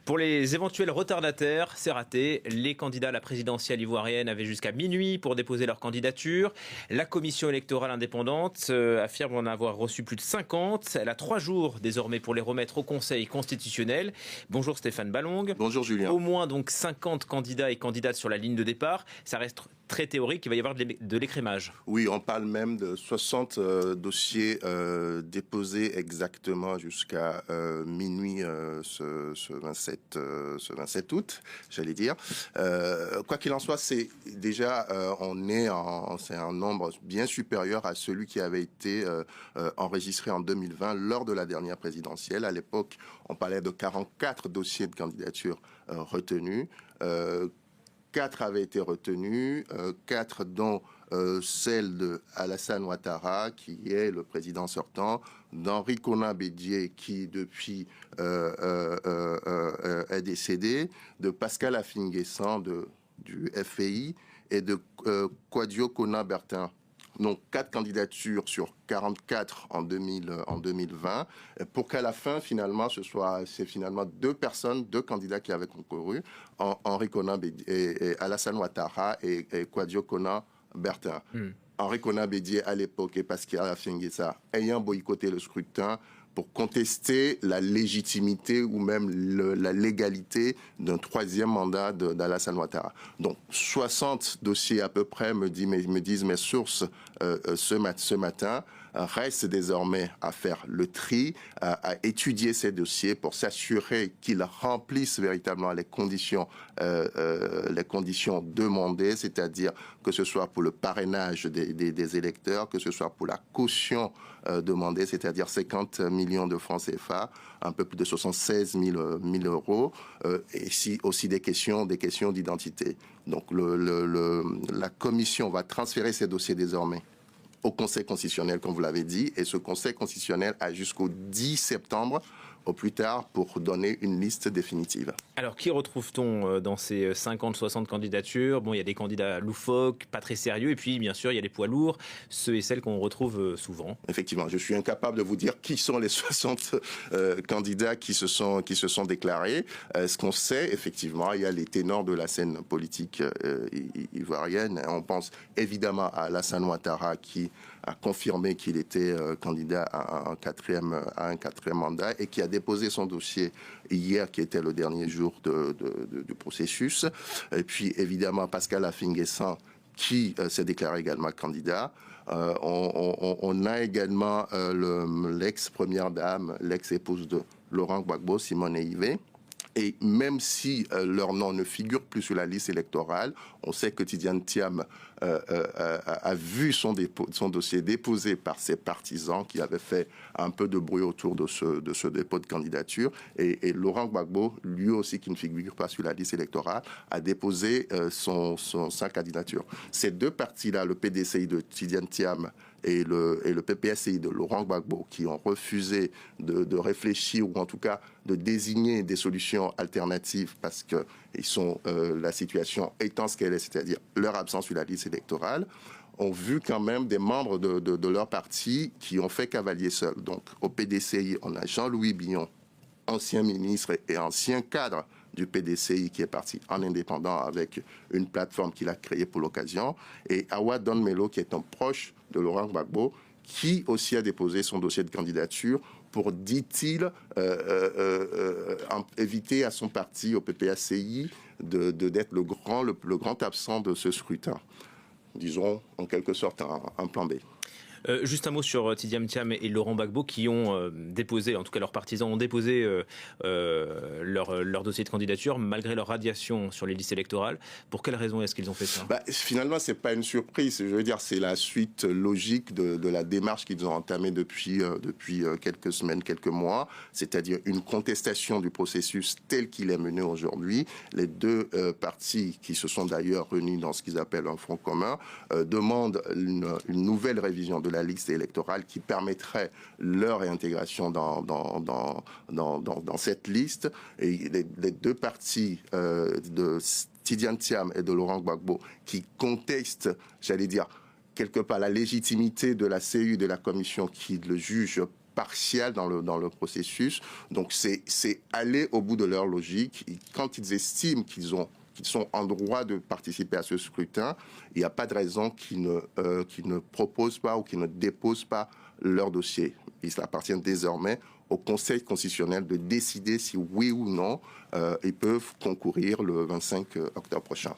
Pour les éventuels retardataires, c'est raté. Les candidats à la présidentielle ivoirienne avaient jusqu'à minuit pour déposer leur candidature. La commission électorale indépendante affirme en avoir reçu plus de 50. Elle a 3 jours désormais pour les remettre au Conseil constitutionnel. Bonjour Stéphane Ballong. Bonjour Julien. Au moins donc 50 candidats et candidates sur la ligne de départ. Ça reste très théorique, il va y avoir de l'écrémage. Oui, on parle même de 60 dossiers déposés exactement jusqu'à minuit ce 27 août, j'allais dire. Quoi qu'il en soit, c'est déjà, c'est un nombre bien supérieur à celui qui avait été enregistré en 2020 lors de la dernière présidentielle. À l'époque, on parlait de 44 dossiers de candidature retenus. 4 avaient été retenus, 4 dont celle de Alassane Ouattara, qui est le président sortant, d'Henri Konan Bédié, qui depuis est décédé, de Pascal Affinguessan du FPI et de Kouadio Konan Bertin. Donc 4 candidatures sur 44 en 2020, pour qu'à la fin, finalement, c'est finalement 2 candidats qui avaient concouru, Henri Konan et Alassane Ouattara et Kouadio Konan Bertin. Henri Konan Bédié, à l'époque, et Pascal Affinguessan, ayant boycotté le scrutin pour contester la légitimité ou même la légalité d'un 3e mandat d'Alassane Ouattara. Donc 60 dossiers à peu près, me disent mes sources ce matin. Reste désormais à faire le tri, à étudier ces dossiers pour s'assurer qu'ils remplissent véritablement les conditions demandées, c'est-à-dire que ce soit pour le parrainage des électeurs, que ce soit pour la caution demandée, c'est-à-dire 50 millions de francs CFA, un peu plus de 76 000 euros, et aussi des questions d'identité. Donc la commission va transférer ces dossiers désormais au Conseil constitutionnel, comme vous l'avez dit, et ce Conseil constitutionnel a jusqu'au 10 septembre, au plus tard, pour donner une liste définitive. Alors, qui retrouve-t-on dans ces 50-60 candidatures ? Bon, il y a des candidats loufoques, pas très sérieux, et puis, bien sûr, il y a les poids lourds, ceux et celles qu'on retrouve souvent. Effectivement, je suis incapable de vous dire qui sont les 60 candidats qui se sont déclarés. Ce qu'on sait, effectivement, il y a les ténors de la scène politique ivoirienne. On pense évidemment à Alassane Ouattara, qui a confirmé qu'il était candidat à un quatrième mandat et qui a déposé son dossier hier, qui était le dernier jour du processus. Et puis, évidemment, Pascal Affinguessan, qui s'est déclaré également candidat. On a également l'ex-première dame, l'ex-épouse de Laurent Gbagbo, Simone Eyivé. Et même si leur nom ne figure plus sur la liste électorale, on sait que Tidiane Thiam a vu son dossier déposé par ses partisans qui avaient fait un peu de bruit autour de ce dépôt de candidature. Et Laurent Gbagbo, lui aussi qui ne figure pas sur la liste électorale, a déposé sa candidature. Ces 2 partis-là, le PDCI de Tidiane Thiam et le PPSCI de Laurent Gbagbo, qui ont refusé de réfléchir ou en tout cas de désigner des solutions alternatives parce que la situation étant ce qu'elle est, c'est-à-dire leur absence sur la liste électorale, ont vu quand même des membres de leur parti qui ont fait cavalier seul. Donc au PDCI, on a Jean-Louis Billon, ancien ministre et ancien cadre du PDCI, qui est parti en indépendant avec une plateforme qu'il a créée pour l'occasion, et Awa Don Melo, qui est un proche de Laurent Gbagbo, qui aussi a déposé son dossier de candidature pour, dit-il, éviter à son parti, au PPACI, d'être le grand absent de ce scrutin. Disons, en quelque sorte, un plan B. Juste un mot sur Tidiane Thiam et Laurent Gbagbo qui ont déposé, en tout cas leurs partisans ont déposé leur dossier de candidature malgré leur radiation sur les listes électorales. Pour quelles raisons est-ce qu'ils ont fait ça ? Finalement, c'est pas une surprise. Je veux dire, c'est la suite logique de la démarche qu'ils ont entamée depuis quelques semaines, quelques mois, c'est-à-dire une contestation du processus tel qu'il est mené aujourd'hui. Les 2 partis qui se sont d'ailleurs réunis dans ce qu'ils appellent un front commun demandent une nouvelle révision de la liste électorale qui permettrait leur réintégration dans cette liste. Et les 2 partis de Tidiane Thiam et de Laurent Gbagbo qui contestent, j'allais dire, quelque part la légitimité de la CU, de la commission qui le juge partielle dans le processus. Donc c'est aller au bout de leur logique. Et quand ils estiment qu'ils sont en droit de participer à ce scrutin, il n'y a pas de raison qu'ils ne proposent pas ou qu'ils ne déposent pas leur dossier. Il appartient désormais au Conseil constitutionnel de décider si oui ou non ils peuvent concourir le 25 octobre prochain.